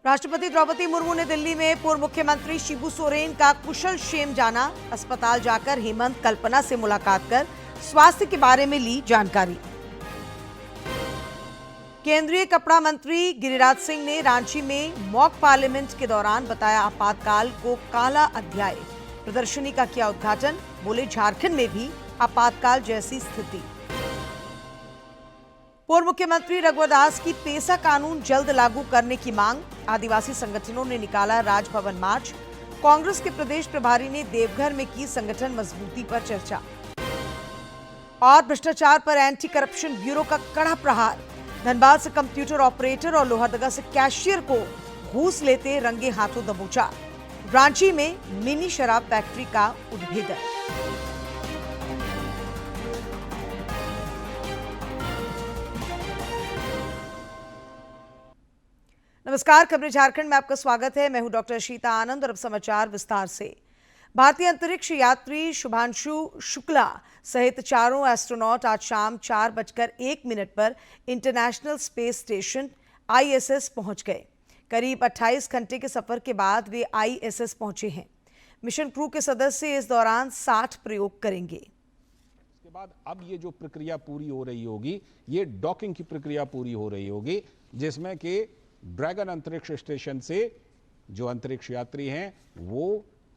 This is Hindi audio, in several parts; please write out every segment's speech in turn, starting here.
राष्ट्रपति द्रौपदी मुर्मू ने दिल्ली में पूर्व मुख्यमंत्री शिबू सोरेन का कुशल क्षेम जाना। अस्पताल जाकर हेमंत कल्पना से मुलाकात कर स्वास्थ्य के बारे में ली जानकारी। केंद्रीय कपड़ा मंत्री गिरिराज सिंह ने रांची में मॉक पार्लियामेंट के दौरान बताया आपातकाल को काला अध्याय। प्रदर्शनी का किया उद्घाटन। बोले झारखंड में भी आपातकाल जैसी स्थिति। पूर्व मुख्यमंत्री रघुवर दास की पेसा कानून जल्द लागू करने की मांग। आदिवासी संगठनों ने निकाला राजभवन मार्च। कांग्रेस के प्रदेश प्रभारी ने देवघर में की संगठन मजबूती पर चर्चा। और भ्रष्टाचार पर एंटी करप्शन ब्यूरो का कड़ा प्रहार। धनबाद से कंप्यूटर ऑपरेटर और लोहरदगा से कैशियर को घूस लेते रंगे हाथों दबोचा। रांची में मिनी शराब फैक्ट्री का उद्भेदन। नमस्कार, खबरें झारखंड में आपका स्वागत है। मैं हूं डॉक्टर शीता आनंद और अब समाचार विस्तार से। भारतीय अंतरिक्ष यात्री शुभांशु शुक्ला सहित चारों एस्ट्रोनॉट आज शाम 4:01 पर इंटरनेशनल स्पेस स्टेशन ISS पहुंच गए। करीब 28 घंटे के सफर के बाद वे ISS पहुंचे हैं। मिशन क्रू के सदस्य इस दौरान 60 प्रयोग करेंगे। इसके बाद अब ये जो प्रक्रिया पूरी हो रही होगी, ये डॉकिंग की प्रक्रिया पूरी हो रही होगी, जिसमें कि ड्रैगन अंतरिक्ष स्टेशन से जो अंतरिक्ष यात्री हैं वो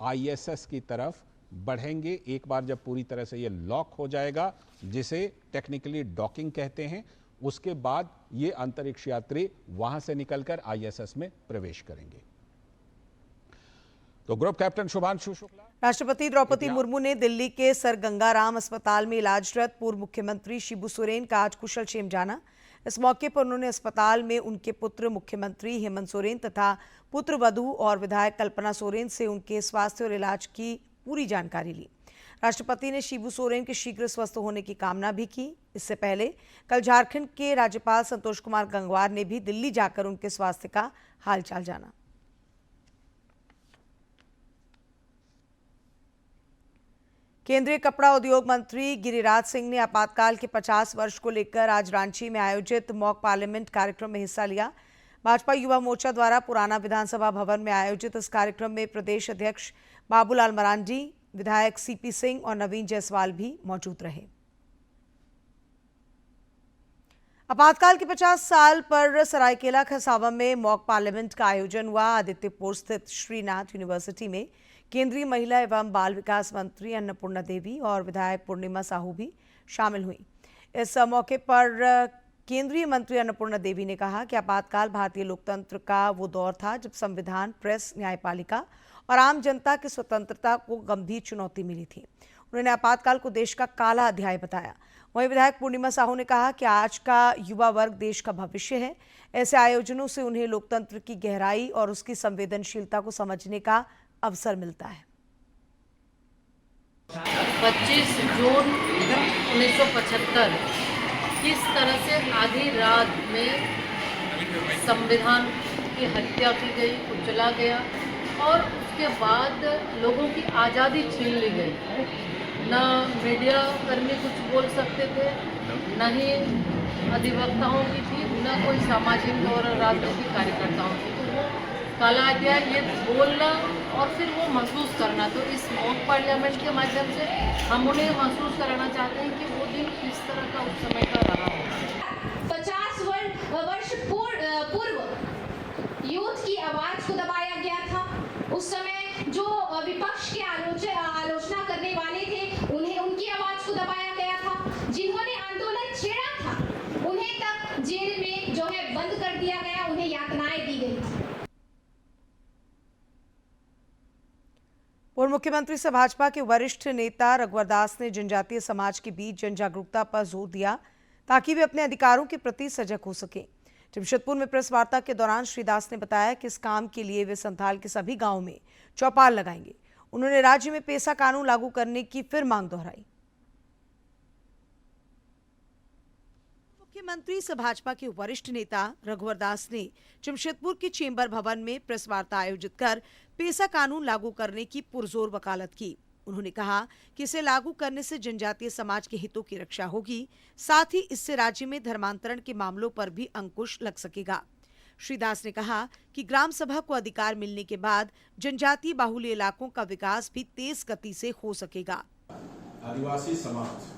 ISS की तरफ बढ़ेंगे। एक बार जब पूरी तरह से ये लॉक हो जाएगा, जिसे टेक्निकली डॉकिंग कहते हैं, उसके बाद ये अंतरिक्ष यात्री वहां से निकलकर ISS में प्रवेश करेंगे। तो ग्रुप कैप्टन शुभांशु शुक्ला। राष्ट्रपति द्रौपदी मुर्मू ने दिल्ली के सर गंगाराम अस्पताल में इलाजरत पूर्व मुख्यमंत्री शिबू सोरेन का आज कुशल क्षेम जाना। इस मौके पर उन्होंने अस्पताल में उनके पुत्र मुख्यमंत्री हेमंत सोरेन तथा पुत्र वधू और विधायक कल्पना सोरेन से उनके स्वास्थ्य और इलाज की पूरी जानकारी ली। राष्ट्रपति ने शिबू सोरेन के शीघ्र स्वस्थ होने की कामना भी की। इससे पहले कल झारखंड के राज्यपाल संतोष कुमार गंगवार ने भी दिल्ली जाकर उनके स्वास्थ्य का हालचाल जाना। केंद्रीय कपड़ा उद्योग मंत्री गिरिराज सिंह ने आपातकाल के 50 वर्ष को लेकर आज रांची में आयोजित मॉक पार्लियामेंट कार्यक्रम में हिस्सा लिया। भाजपा युवा मोर्चा द्वारा पुराना विधानसभा भवन में आयोजित इस कार्यक्रम में प्रदेश अध्यक्ष बाबूलाल मरांडी, विधायक CP सिंह और नवीन जायसवाल भी मौजूद रहे। आपातकाल के 50 साल पर सरायकेला खरसावां में मॉक पार्लियामेंट का आयोजन हुआ। आदित्यपुर स्थित श्रीनाथ यूनिवर्सिटी में केंद्रीय महिला एवं बाल विकास मंत्री अन्नपूर्णा देवी और विधायक पूर्णिमा साहू भी शामिल हुई। इस मौके पर केंद्रीय मंत्री अन्नपूर्णा देवी ने कहा कि आपातकाल भारतीय लोकतंत्र का वो दौर था जब संविधान, प्रेस, न्यायपालिका और आम जनता की स्वतंत्रता को गंभीर चुनौती मिली थी। उन्होंने आपातकाल को देश का काला अध्याय बताया। वहीं विधायक पूर्णिमा साहू ने कहा कि आज का युवा वर्ग देश का भविष्य है। ऐसे आयोजनों से उन्हें लोकतंत्र की गहराई और उसकी संवेदनशीलता को समझने का अवसर मिलता है। 25 जून 1975 किस तरह से आधी रात में संविधान की हत्या की गई, कुचला गया और उसके बाद लोगों की आज़ादी छीन ली गई। न मीडिया कर्मी कुछ बोल सकते थे, न ही अधिवक्ताओं की थी, न कोई सामाजिक और राजनीतिक कार्यकर्ताओं की। तो वो काला अध्याय ये बोलना और फिर वो महसूस करना, तो इस मॉक पार्लियामेंट के माध्यम से हम उन्हें महसूस कराना चाहते हैं कि वो दिन किस तरह का उस समय का रहा हो। 50 वर्ष पूर्व यूथ की आवाज को दबाया गया था। उस समय जो विपक्ष की आलोचना करने वाले थे उन्हें उनकी आवाज को दबाया गया था। जिन्होंने आंदोलन छेड़ा था उन्हें तक जेल में जो है बंद कर दिया गया, उन्हें यातनाएं दी गई थी। पूर्व मुख्यमंत्री से भाजपा के वरिष्ठ नेता रघुवर दास ने जनजातीय समाज के बीच जन जागरूकता पर जोर दिया ताकि वे अपने अधिकारों के प्रति सजग हो सकें। जमशेदपुर में प्रेस वार्ता के दौरान श्री दास ने बताया कि इस काम के लिए वे संथाल के सभी गांवों में चौपाल लगाएंगे। उन्होंने राज्य में पेसा कानून लागू करने की फिर मांग दोहराई। मुख्यमंत्री से भाजपा के वरिष्ठ नेता रघुवर दास ने जमशेदपुर के चेंबर भवन में प्रेस वार्ता आयोजित कर पेसा कानून लागू करने की पुरजोर वकालत की। उन्होंने कहा कि इसे लागू करने से जनजातीय समाज के हितों की रक्षा होगी, साथ ही इससे राज्य में धर्मांतरण के मामलों पर भी अंकुश लग सकेगा। श्री दास ने कहा कि ग्राम सभा को अधिकार मिलने के बाद जनजातीय बाहुल्य इलाकों का विकास भी तेज गति से हो सकेगा। आदिवासी समाज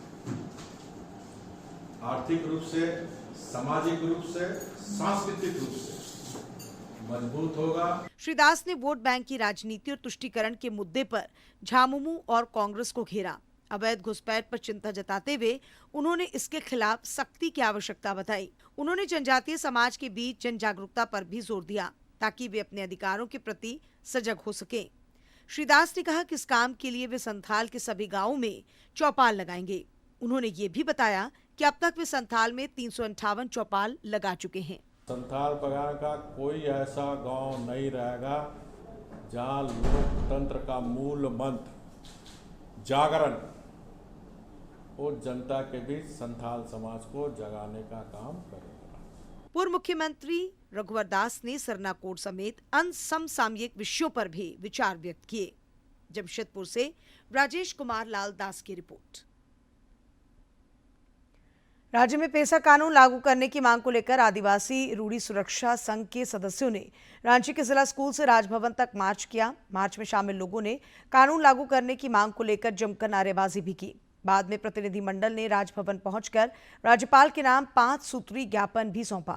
आर्थिक रूप से, सामाजिक रूप से, सांस्कृतिक रूप से मजबूत होगा। श्री दास ने वोट बैंक की राजनीति और तुष्टीकरण के मुद्दे पर झामुमो और कांग्रेस को घेरा। अवैध घुसपैठ पर चिंता जताते हुए उन्होंने इसके खिलाफ सख्ती की आवश्यकता बताई। उन्होंने जनजातीय समाज के बीच जन जागरूकता पर भी जोर दिया ताकि वे अपने अधिकारों के प्रति सजग हो सके। श्री दास ने कहा कि इस काम के लिए वे संथाल के सभी गांवों में चौपाल लगाएंगे। उन्होंने ये भी बताया कि अब तक वे संथाल में 358 चौपाल लगा चुके हैं। संथाल पगार का कोई ऐसा गांव नहीं रहेगा जहां लोकतंत्र का मूल मंत्र जागरण और जनता के बीच संथाल समाज को जगाने का काम करेगा। पूर्व मुख्यमंत्री रघुवर दास ने सरना कोड समेत अन्य समसामयिक विषयों पर भी विचार व्यक्त किए। जमशेदपुर से राजेश कुमार लाल दास की रिपोर्ट। राज्य में पेसा कानून लागू करने की मांग को लेकर आदिवासी रूढ़ी सुरक्षा संघ के सदस्यों ने रांची के जिला स्कूल से राजभवन तक मार्च किया। मार्च में शामिल लोगों ने कानून लागू करने की मांग को लेकर जमकर नारेबाजी भी की। बाद में प्रतिनिधिमंडल ने राजभवन पहुंचकर राज्यपाल के नाम 5 सूत्री ज्ञापन भी सौंपा।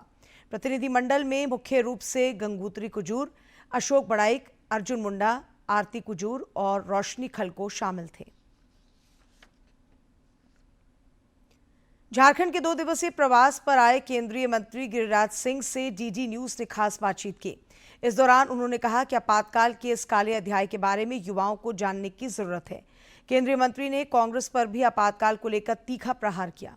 प्रतिनिधिमंडल में मुख्य रूप से गंगूत्री कुजूर, अशोक बड़ाइक, अर्जुन मुंडा, आरती कुजूर और रोशनी खलको शामिल थे। झारखंड के 2 दिवसीय प्रवास पर आए केंद्रीय मंत्री गिरिराज सिंह से डीडी न्यूज ने खास बातचीत की। इस दौरान उन्होंने कहा कि आपातकाल के इस काले अध्याय के बारे में युवाओं को जानने की जरूरत है। केंद्रीय मंत्री ने कांग्रेस पर भी आपातकाल को लेकर तीखा प्रहार किया।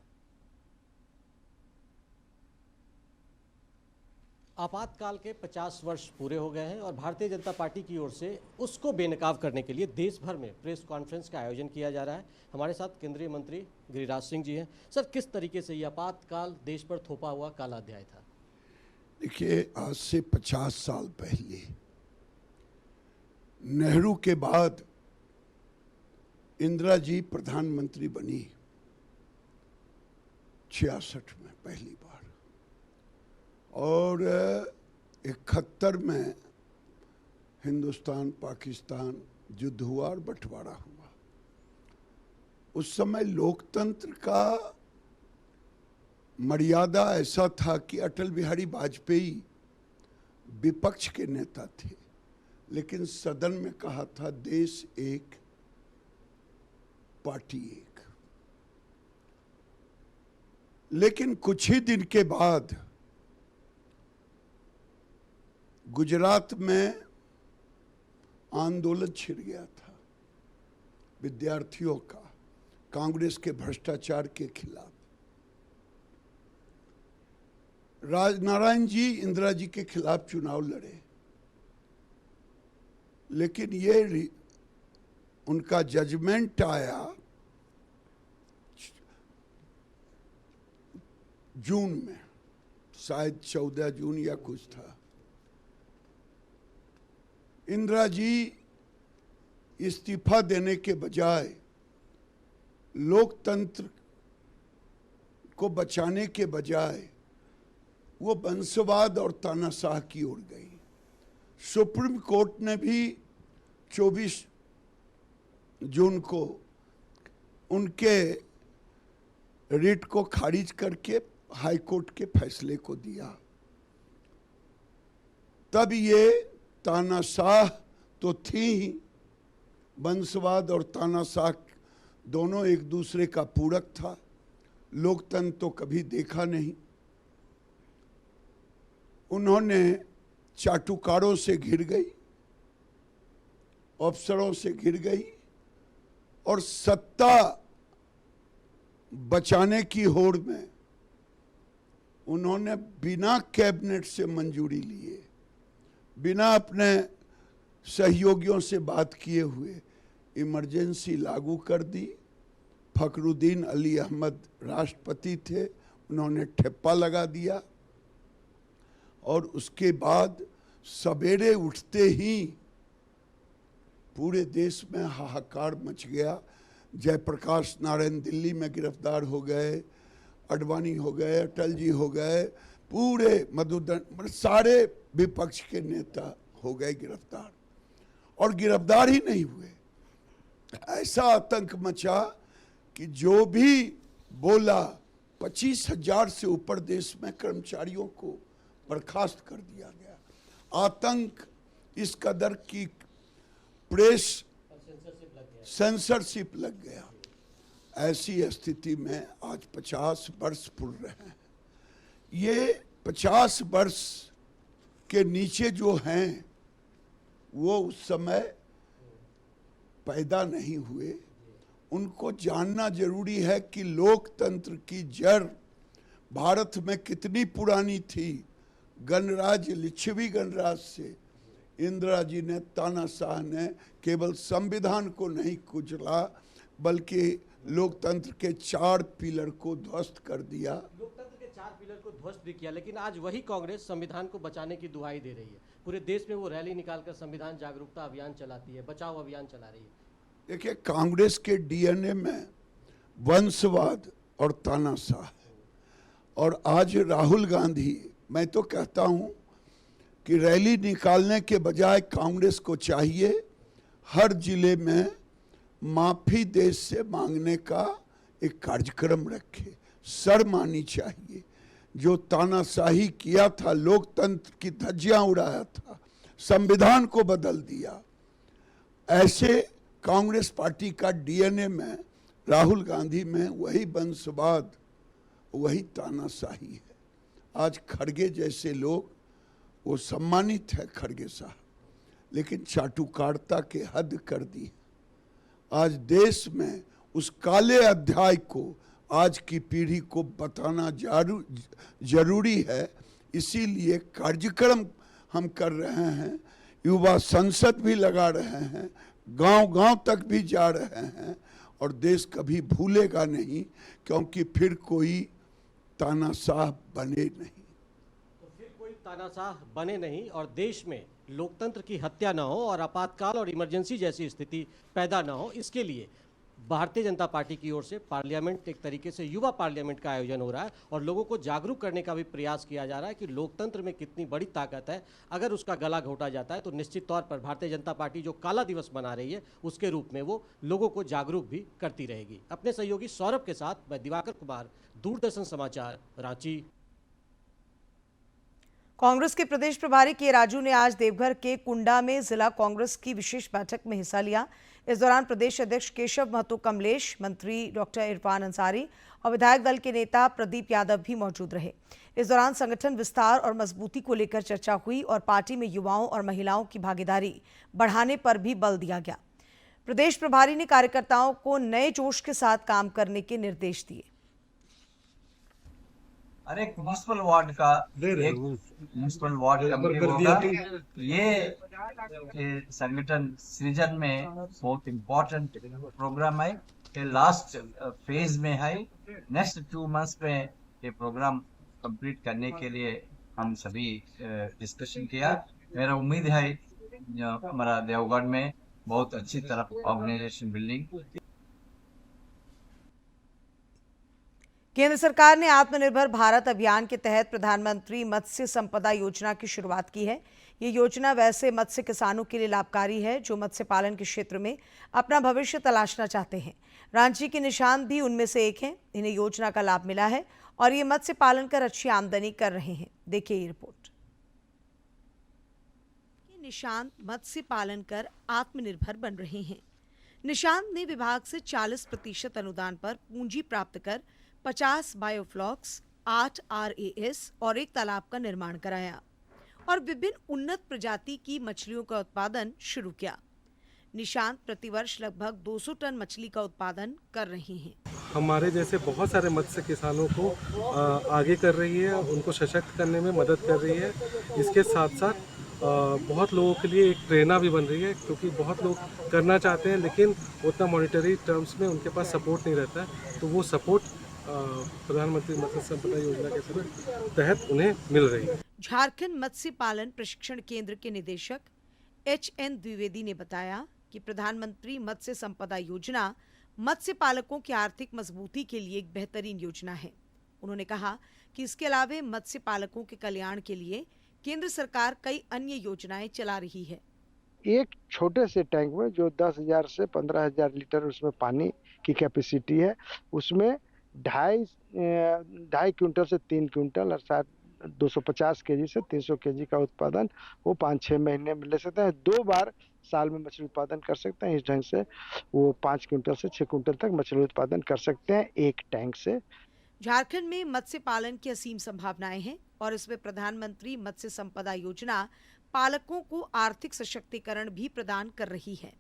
आपातकाल के 50 वर्ष पूरे हो गए हैं और भारतीय जनता पार्टी की ओर से उसको बेनकाब करने के लिए देश भर में प्रेस कॉन्फ्रेंस का आयोजन किया जा रहा है। हमारे साथ केंद्रीय मंत्री गिरिराज सिंह जी हैं। सर, किस तरीके से ये आपातकाल देश पर थोपा हुआ काला अध्याय था? देखिए, आज से 50 साल पहले नेहरू के बाद इंदिरा जी प्रधानमंत्री बनी 66 में पहली बार, और 71 में हिंदुस्तान पाकिस्तान युद्ध हुआ और बंटवारा हुआ। उस समय लोकतंत्र का मर्यादा ऐसा था कि अटल बिहारी वाजपेयी विपक्ष के नेता थे, लेकिन सदन में कहा था देश एक, पार्टी एक। लेकिन कुछ ही दिन के बाद गुजरात में आंदोलन छिड़ गया था विद्यार्थियों का, कांग्रेस के भ्रष्टाचार के खिलाफ। राजनारायण जी इंदिरा जी के खिलाफ चुनाव लड़े, लेकिन ये उनका जजमेंट आया जून में, शायद 14 जून या कुछ था। इंदिरा जी इस्तीफा देने के बजाय लोकतंत्र को बचाने के बजाय वो वंशवाद और तानाशाह की ओर गई। सुप्रीम कोर्ट ने भी 24 जून को उनके रिट को खारिज करके हाई कोर्ट के फैसले को दिया। तब ये तानाशाह तो थी ही, वंशवाद और तानाशाह दोनों एक दूसरे का पूरक था। लोकतंत्र तो कभी देखा नहीं। उन्होंने चाटुकारों से घिर गई, अफसरों से घिर गई और सत्ता बचाने की होड़ में उन्होंने बिना कैबिनेट से मंजूरी लिए, बिना अपने सहयोगियों से बात किए हुए इमरजेंसी लागू कर दी। फखरुद्दीन अली अहमद राष्ट्रपति थे, उन्होंने ठप्पा लगा दिया और उसके बाद सवेरे उठते ही पूरे देश में हाहाकार मच गया। जयप्रकाश नारायण दिल्ली में गिरफ्तार हो गए, अडवाणी हो गए, अटल जी हो गए, पूरे मधुसूदन सारे विपक्ष के नेता हो गए गिरफ्तार, और गिरफ्तार ही नहीं हुए। ऐसा आतंक मचा कि जो भी बोला 25,000 से ऊपर देश में कर्मचारियों को बर्खास्त कर दिया गया। आतंक इस कदर की प्रेस सेंसरशिप लग गया। ऐसी स्थिति में आज 50 वर्ष पूर रहे हैं। ये 50 वर्ष के नीचे जो हैं वो उस समय पैदा नहीं हुए। उनको जानना जरूरी है कि लोकतंत्र की जड़ भारत में कितनी पुरानी थी। गणराज, लिच्छवी गणराज से इंदिरा जी ने, तानाशाह ने केवल संविधान को नहीं कुचला बल्कि लोकतंत्र के 4 पिलर को ध्वस्त कर दिया। लोकतंत्र के 4 पिलर को ध्वस्त भी किया, लेकिन आज वही कांग्रेस संविधान को बचाने की दुहाई दे रही है। पूरे देश में वो रैली निकालकर संविधान जागरूकता अभियान चलाती है, बचाओ अभियान चला रही है। देखिए, कांग्रेस के डीएनए में वंशवाद और तानाशाह है। और आज राहुल गांधी, मैं तो कहता हूं कि रैली निकालने के बजाय कांग्रेस को चाहिए हर जिले में माफी देश से मांगने का एक कार्यक्रम रखे। शर्म आनी चाहिए। जो तानाशाही किया था, लोकतंत्र की धज्जियां उड़ाया था, संविधान को बदल दिया, ऐसे कांग्रेस पार्टी का डीएनए में, राहुल गांधी में वही वंशवाद, वही तानाशाही है। आज खड़गे जैसे लोग, वो सम्मानित है खड़गे साहब, लेकिन चाटुकारिता के हद कर दी। आज देश में उस काले अध्याय को आज की पीढ़ी को बताना जरूरी है। इसीलिए कार्यक्रम हम कर रहे हैं, युवा संसद भी लगा रहे हैं, गांव-गांव तक भी जा रहे हैं, और देश कभी भूलेगा नहीं, क्योंकि फिर कोई तानाशाह बने नहीं। तानाशाह बने नहीं और देश में लोकतंत्र की हत्या ना हो और आपातकाल और इमरजेंसी जैसी स्थिति पैदा ना हो, इसके लिए भारतीय जनता पार्टी की ओर से पार्लियामेंट, एक तरीके से युवा पार्लियामेंट का आयोजन हो रहा है और लोगों को जागरूक करने का भी प्रयास किया जा रहा है कि लोकतंत्र में कितनी बड़ी ताकत है। अगर उसका गला घोटा जाता है तो निश्चित तौर पर भारतीय जनता पार्टी जो काला दिवस मना रही है उसके रूप में वो लोगों को जागरूक भी करती रहेगी। अपने सहयोगी सौरभ के साथ मैं दिवाकर कुमार, दूरदर्शन समाचार, रांची। कांग्रेस के प्रदेश प्रभारी के राजू ने आज देवघर के कुंडा में जिला कांग्रेस की विशेष बैठक में हिस्सा लिया। इस दौरान प्रदेश अध्यक्ष केशव महतो कमलेश, मंत्री डॉक्टर इरफान अंसारी और विधायक दल के नेता प्रदीप यादव भी मौजूद रहे। इस दौरान संगठन विस्तार और मजबूती को लेकर चर्चा हुई और पार्टी में युवाओं और महिलाओं की भागीदारी बढ़ाने पर भी बल दिया गया। प्रदेश प्रभारी ने कार्यकर्ताओं को नए जोश के साथ काम करने के निर्देश दिए। अरे म्युनिसिपल वार्ड का एक म्युनिसिपल वार्ड कमेटी होगा। ये संगठन सृजन में बहुत इम्पोर्टेंट प्रोग्राम है। ये लास्ट फेज में है। नेक्स्ट 2 मंथ्स में ये प्रोग्राम कंप्लीट करने के लिए हम सभी डिस्कशन किया। मेरा उम्मीद है हमारा देवगढ़ में बहुत अच्छी तरह ऑर्गेनाइजेशन बिल्डिंग। केंद्र सरकार ने आत्मनिर्भर भारत अभियान के तहत प्रधानमंत्री मत्स्य संपदा योजना की शुरुआत की है। ये योजना वैसे मत्स्य किसानों के लिए लाभकारी है जो मत्स्य पालन के क्षेत्र में अपना भविष्य तलाशना चाहते हैं। रांची के निशांत भी उनमें से एक हैं। इन्हें योजना का लाभ मिला है और ये मत्स्य पालन कर अच्छी आमदनी कर रहे हैं। देखिए ये रिपोर्ट। निशांत मत्स्य पालन कर आत्मनिर्भर बन रहे हैं। निशांत ने विभाग से 40% अनुदान पर पूंजी प्राप्त कर 50 बायोफ्लॉक्स, 8 RAS और एक तालाब का निर्माण कराया और विभिन्न उन्नत प्रजाति की मछलियों का उत्पादन शुरू किया। निशांत प्रतिवर्ष लगभग 200 टन मछली का उत्पादन कर रहे हैं। हमारे जैसे बहुत सारे मत्स्य किसानों को आगे कर रही है, उनको सशक्त करने में मदद कर रही है। इसके साथ साथ बहुत लोगों के लिए एक प्रेरणा भी बन रही है, क्योंकि बहुत लोग करना चाहते हैं लेकिन उतना मॉनिटरी टर्म्स में उनके पास सपोर्ट नहीं रहता है। तो वो सपोर्ट प्रधानमंत्री मत्स्य संपदा योजना के तहत उन्हें मिल रही है। झारखंड मत्स्य पालन प्रशिक्षण केंद्र के निदेशक HN द्विवेदी ने बताया कि प्रधानमंत्री मत्स्य संपदा योजना मत्स्य पालकों की आर्थिक मजबूती के लिए एक बेहतरीन योजना है। उन्होंने कहा कि इसके अलावा मत्स्य पालकों के कल्याण के लिए केंद्र सरकार कई अन्य योजनाएं चला रही है। एक छोटे से टैंक में जो 10,000 से 15,000 लीटर उसमें पानी की कैपेसिटी है, उसमें 2.5 क्विंटल से 3 क्विंटल अर्थात 250 केजी से 300 केजी का उत्पादन वो 5-6 महीने में ले सकते हैं। 2 बार साल में मछली उत्पादन कर सकते हैं। इस ढंग से वो 5 क्विंटल से 6 क्विंटल तक मछली उत्पादन कर सकते हैं एक टैंक से। झारखंड में मत्स्य पालन की असीम संभावनाएं हैं और इसमें प्रधानमंत्री मत्स्य संपदा योजना पालकों को आर्थिक सशक्तिकरण भी प्रदान कर रही है।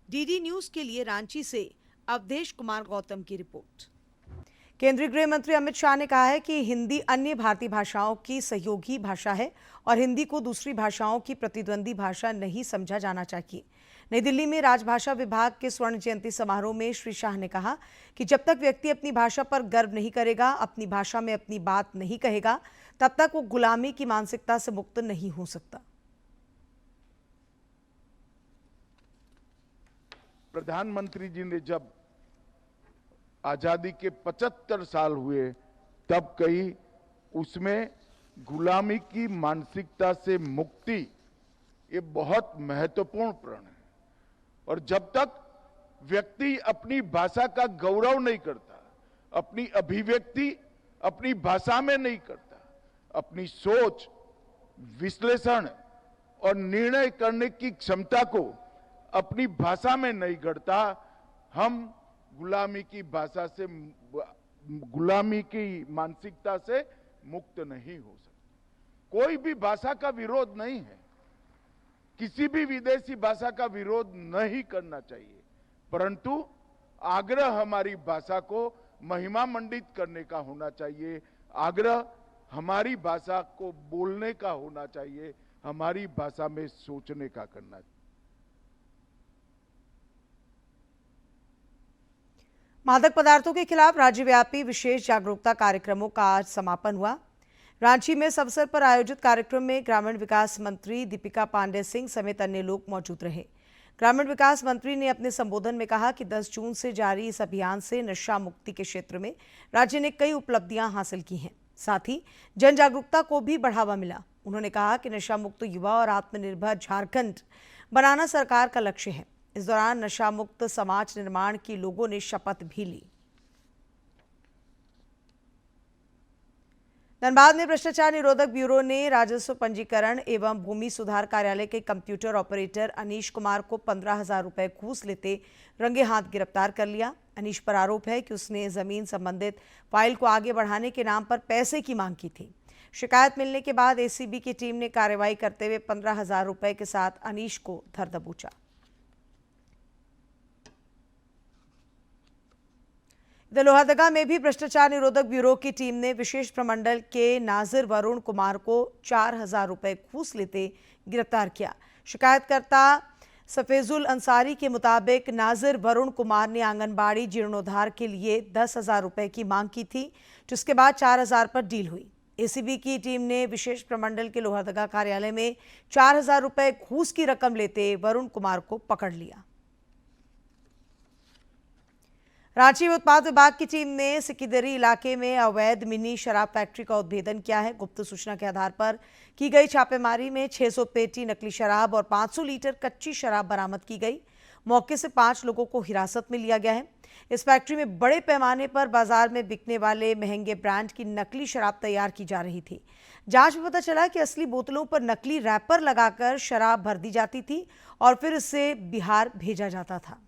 डीडी न्यूज के लिए रांची से अवधेश कुमार गौतम की रिपोर्ट। केंद्रीय गृह मंत्री अमित शाह ने कहा है कि हिंदी अन्य भारतीय भाषाओं की सहयोगी भाषा है और हिंदी को दूसरी भाषाओं की प्रतिद्वंदी भाषा नहीं समझा जाना चाहिए। नई दिल्ली में राजभाषा विभाग के स्वर्ण जयंती समारोह में श्री शाह ने कहा कि जब तक व्यक्ति अपनी भाषा पर गर्व नहीं करेगा, अपनी भाषा में अपनी बात नहीं कहेगा, तब तक वो गुलामी की मानसिकता से मुक्त नहीं हो सकता। प्रधानमंत्री जी ने जब आजादी के 75 साल हुए तब कही उसमें गुलामी की मानसिकता से मुक्ति ये बहुत महत्वपूर्ण प्रण है। और जब तक व्यक्ति अपनी भाषा का गौरव नहीं करता, अपनी अभिव्यक्ति अपनी भाषा में नहीं करता, अपनी सोच, विश्लेषण और निर्णय करने की क्षमता को अपनी भाषा में नहीं गढ़ता, हम गुलामी की भाषा से, गुलामी की मानसिकता से मुक्त नहीं हो सकते। कोई भी भाषा का विरोध नहीं है, किसी भी विदेशी भाषा का विरोध नहीं करना चाहिए, परंतु आग्रह हमारी भाषा को महिमा मंडित करने का होना चाहिए, आग्रह हमारी भाषा को बोलने का होना चाहिए, हमारी भाषा में सोचने का करना चाहिए। मादक पदार्थों के खिलाफ राज्यव्यापी विशेष जागरूकता कार्यक्रमों का आज समापन हुआ। रांची में इस अवसर पर आयोजित कार्यक्रम में ग्रामीण विकास मंत्री दीपिका पांडे सिंह समेत अन्य लोग मौजूद रहे। ग्रामीण विकास मंत्री ने अपने संबोधन में कहा कि 10 जून से जारी इस अभियान से नशा मुक्ति के क्षेत्र में राज्य ने कई उपलब्धियां हासिल की हैं, साथ ही जन जागरूकता को भी बढ़ावा मिला। उन्होंने कहा कि नशा मुक्त युवा और आत्मनिर्भर झारखंड बनाना सरकार का लक्ष्य है। इस दौरान नशा मुक्त समाज निर्माण की लोगों ने शपथ भी ली। धनबाद में भ्रष्टाचार निरोधक ब्यूरो ने राजस्व पंजीकरण एवं भूमि सुधार कार्यालय के कंप्यूटर ऑपरेटर अनीश कुमार को 15,000 रुपए घूस लेते रंगे हाथ गिरफ्तार कर लिया। अनीश पर आरोप है कि उसने जमीन संबंधित फाइल को आगे बढ़ाने के नाम पर पैसे की मांग की थी। शिकायत मिलने के बाद एसीबी की टीम ने कार्रवाई करते हुए 15,000 रुपए के साथ अनीश को धर दबोचा। इधर लोहरदगा में भी भ्रष्टाचार निरोधक ब्यूरो की टीम ने विशेष प्रमंडल के नाजिर वरुण कुमार को 4,000 रुपए घूस लेते गिरफ्तार किया। शिकायतकर्ता सफेजुल अंसारी के मुताबिक नाजिर वरुण कुमार ने आंगनबाड़ी जीर्णोद्धार के लिए 10,000 रुपए की मांग की थी, जिसके बाद 4,000 पर डील हुई। एसीबी की टीम ने विशेष प्रमंडल के लोहरदगा कार्यालय में 4,000 रुपए घूस की रकम लेते वरुण कुमार को पकड़ लिया। रांची में उत्पाद विभाग की टीम ने सिकिदरी इलाके में अवैध मिनी शराब फैक्ट्री का उद्भेदन किया है। गुप्त सूचना के आधार पर की गई छापेमारी में 600 पेटी नकली शराब और 500 लीटर कच्ची शराब बरामद की गई। मौके से 5 लोगों को हिरासत में लिया गया है। इस फैक्ट्री में बड़े पैमाने पर बाजार में बिकने वाले महंगे ब्रांड की नकली शराब तैयार की जा रही थी। जांच में पता चला कि असली बोतलों पर नकली रैपर लगाकर शराब भर दी जाती थी और फिर इसे बिहार भेजा जाता था।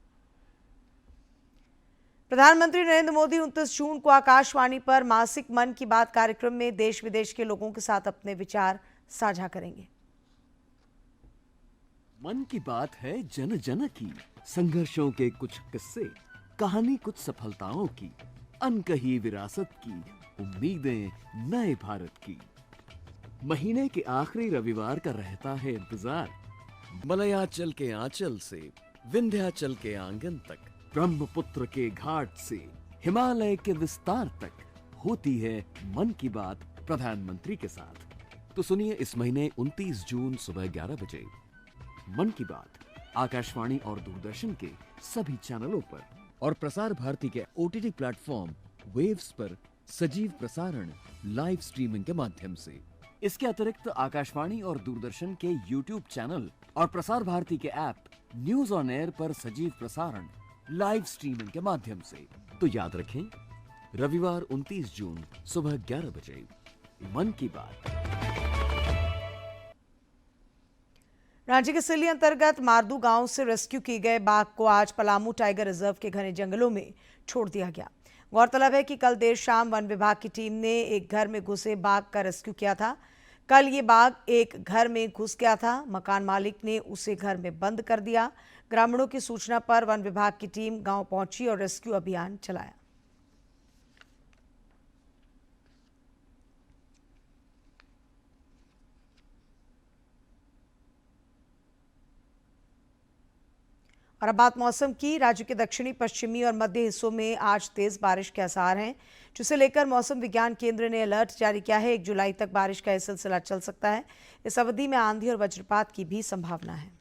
प्रधानमंत्री नरेंद्र मोदी 29 जून को आकाशवाणी पर मासिक मन की बात कार्यक्रम में देश विदेश के लोगों के साथ अपने विचार साझा करेंगे। मन की बात है जन जन की, संघर्षों के कुछ किस्से, कहानी कुछ सफलताओं की, अनकही विरासत की, उम्मीदें नए भारत की। महीने के आखिरी रविवार का रहता है इंतजार। मलयाचल के आंचल से विंध्याचल के आंगन तक, ब्रह्मपुत्र के घाट से हिमालय के विस्तार तक होती है मन की बात प्रधानमंत्री के साथ। तो सुनिए इस महीने 29 जून सुबह 11 बजे मन की बात आकाशवाणी और दूरदर्शन के सभी चैनलों पर और प्रसार भारती के OTT प्लेटफॉर्म वेव्स पर सजीव प्रसारण लाइव स्ट्रीमिंग के माध्यम से। इसके अतिरिक्त आकाशवाणी और दूरदर्शन के YouTube चैनल और प्रसार भारती के ऐप न्यूज ऑन एयर पर सजीव प्रसारण लाइव स्ट्रीमिंग के माध्यम से। तो याद रखें, रविवार 29 जून सुबह 11 बजे मन की बात। रांची के सिल्ली अंतर्गत मारदू गांव से रेस्क्यू किए गए बाघ को आज पलामू टाइगर रिजर्व के घने जंगलों में छोड़ दिया गया। गौरतलब है कि कल देर शाम वन विभाग की टीम ने एक घर में घुसे बाघ का रेस्क्यू किया था। कल ये बाघ एक घर में घुस गया था। मकान मालिक ने उसे घर में बंद कर दिया। ग्रामीणों की सूचना पर वन विभाग की टीम गांव पहुंची और रेस्क्यू अभियान चलाया। और अब बात मौसम की। राज्य के दक्षिणी, पश्चिमी और मध्य हिस्सों में आज तेज बारिश के आसार हैं, जिसे लेकर मौसम विज्ञान केंद्र ने अलर्ट जारी किया है। 1 जुलाई तक बारिश का यह सिलसिला चल सकता है। इस अवधि में आंधी और वज्रपात की भी संभावना है।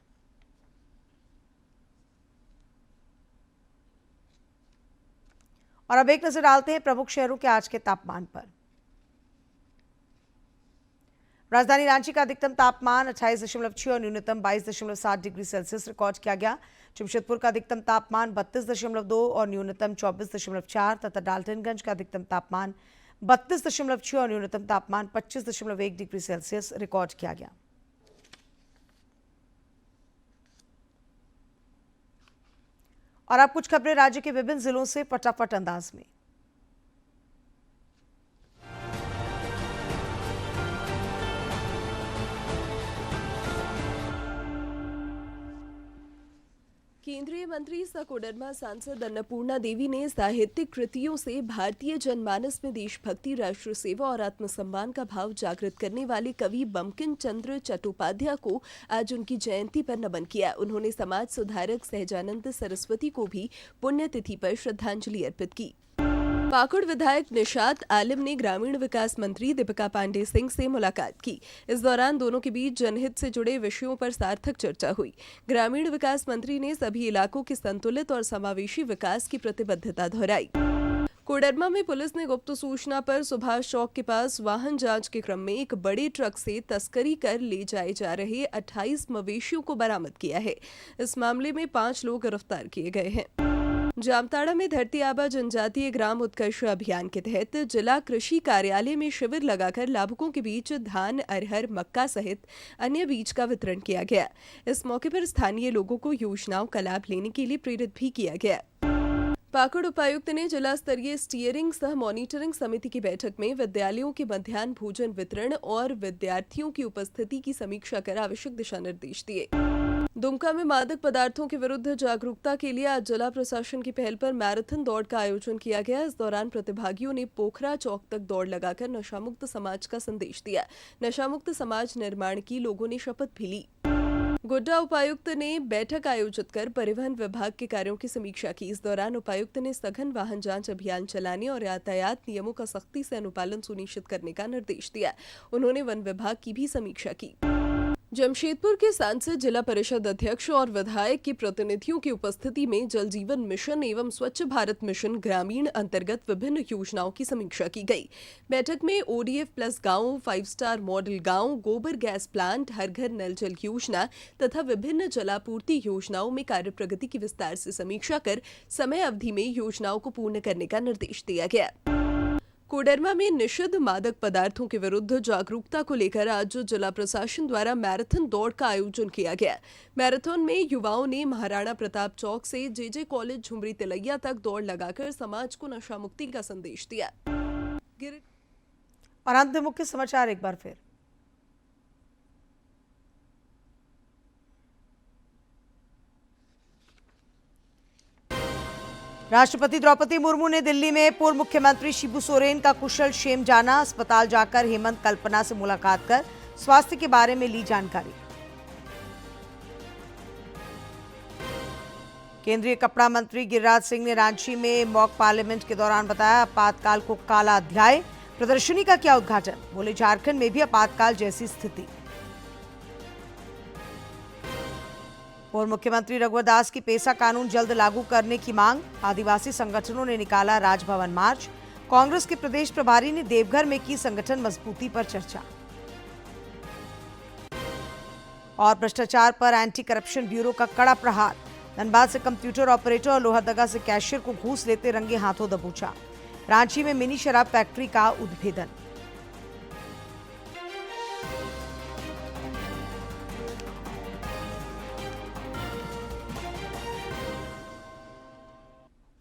और अब एक नजर डालते हैं प्रमुख शहरों के आज के तापमान पर। राजधानी रांची का अधिकतम तापमान 28.6 और न्यूनतम 22.7 डिग्री सेल्सियस रिकॉर्ड किया गया। जमशेदपुर का अधिकतम तापमान 32.2 और न्यूनतम 24.4 तथा डाल्टनगंज का अधिकतम तापमान 32.6 और न्यूनतम तापमान 25.1 डिग्री सेल्सियस रिकॉर्ड किया गया। और अब कुछ खबरें राज्य के विभिन्न जिलों से फटाफट अंदाज में। केंद्रीय मंत्री सह कोडरमा सांसद अन्नपूर्णा देवी ने साहित्यिक कृतियों से भारतीय जनमानस में देशभक्ति, राष्ट्र सेवा और आत्मसम्मान का भाव जागृत करने वाले कवि बंकिम चंद्र चट्टोपाध्याय को आज उनकी जयंती पर नमन किया। उन्होंने समाज सुधारक सहजानंद सरस्वती को भी पुण्यतिथि पर श्रद्धांजलि अर्पित की। पाकुड़ विधायक निशात आलिम ने ग्रामीण विकास मंत्री दीपिका पांडे सिंह से मुलाकात की। इस दौरान दोनों के बीच जनहित से जुड़े विषयों पर सार्थक चर्चा हुई। ग्रामीण विकास मंत्री ने सभी इलाकों के संतुलित और समावेशी विकास की प्रतिबद्धता दोहराई। कोडरमा में पुलिस ने गुप्त सूचना पर सुभाष चौक के पास वाहन जांच के क्रम में एक बड़े ट्रक से तस्करी कर ले जाए जा रहे 28 मवेशियों को बरामद किया है। इस मामले में 5 लोग गिरफ्तार किए गए हैं। जामताड़ा में धरती आबा जनजातीय ग्राम उत्कर्ष अभियान के तहत जिला कृषि कार्यालय में शिविर लगाकर लाभुकों के बीच धान, अरहर, मक्का सहित अन्य बीज का वितरण किया गया। इस मौके पर स्थानीय लोगों को योजनाओं का लाभ लेने के लिए प्रेरित भी किया गया। पाकुड़ उपायुक्त ने जिला स्तरीय स्टीयरिंग सह मॉनिटरिंग समिति की बैठक में विद्यालयों के मध्याह्न भोजन वितरण और विद्यार्थियों की उपस्थिति की समीक्षा कर आवश्यक दिशा निर्देश दिए। दुमका में मादक पदार्थों के विरुद्ध जागरूकता के लिए आज जिला प्रशासन की पहल पर मैराथन दौड़ का आयोजन किया गया। इस दौरान प्रतिभागियों ने पोखरा चौक तक दौड़ लगाकर नशामुक्त समाज का संदेश दिया। नशामुक्त समाज निर्माण की लोगों ने शपथ भी ली। गोड्डा उपायुक्त ने बैठक आयोजित कर परिवहन विभाग के कार्यों की समीक्षा की। इस दौरान उपायुक्त ने सघन वाहन जांच अभियान चलाने और यातायात नियमों का सख्ती से अनुपालन सुनिश्चित करने का निर्देश दिया। उन्होंने वन विभाग की भी समीक्षा की। जमशेदपुर के सांसद, जिला परिषद अध्यक्ष और विधायक के प्रतिनिधियों की उपस्थिति में जल जीवन मिशन एवं स्वच्छ भारत मिशन ग्रामीण अंतर्गत विभिन्न योजनाओं की समीक्षा की गई। बैठक में ODF प्लस गांव, 5 स्टार मॉडल गांव, गोबर गैस प्लांट, हर घर नल जल योजना तथा विभिन्न जलापूर्ति योजनाओं में कार्य प्रगति की विस्तार से समीक्षा कर समय अवधि में योजनाओं को पूर्ण करने का निर्देश दिया गया। कोडरमा में निषिद्ध मादक पदार्थों के विरुद्ध जागरूकता को लेकर आज जिला प्रशासन द्वारा मैराथन दौड़ का आयोजन किया गया। मैराथन में युवाओं ने महाराणा प्रताप चौक से JJ कॉलेज झुमरी तिलैया तक दौड़ लगाकर समाज को नशा मुक्ति का संदेश दिया। और अंत में मुख्य समाचार एक बार फिर। राष्ट्रपति द्रौपदी मुर्मू ने दिल्ली में पूर्व मुख्यमंत्री शिबू सोरेन का कुशल क्षेम जाना। अस्पताल जाकर हेमंत कल्पना से मुलाकात कर स्वास्थ्य के बारे में ली जानकारी। केंद्रीय कपड़ा मंत्री गिरिराज सिंह ने रांची में मॉक पार्लियामेंट के दौरान बताया आपातकाल को काला अध्याय। प्रदर्शनी का किया उद्घाटन। बोले झारखंड में भी आपातकाल जैसी स्थिति। पूर्व मुख्यमंत्री रघुवर दास की पेसा कानून जल्द लागू करने की मांग। आदिवासी संगठनों ने निकाला राजभवन मार्च। कांग्रेस के प्रदेश प्रभारी ने देवघर में की संगठन मजबूती पर चर्चा। और भ्रष्टाचार पर एंटी करप्शन ब्यूरो का कड़ा प्रहार। धनबाद से कंप्यूटर ऑपरेटर और लोहरदगा से कैशियर को घूस लेते रंगे हाथों दबोचा। रांची में मिनी शराब फैक्ट्री का उद्भेदन।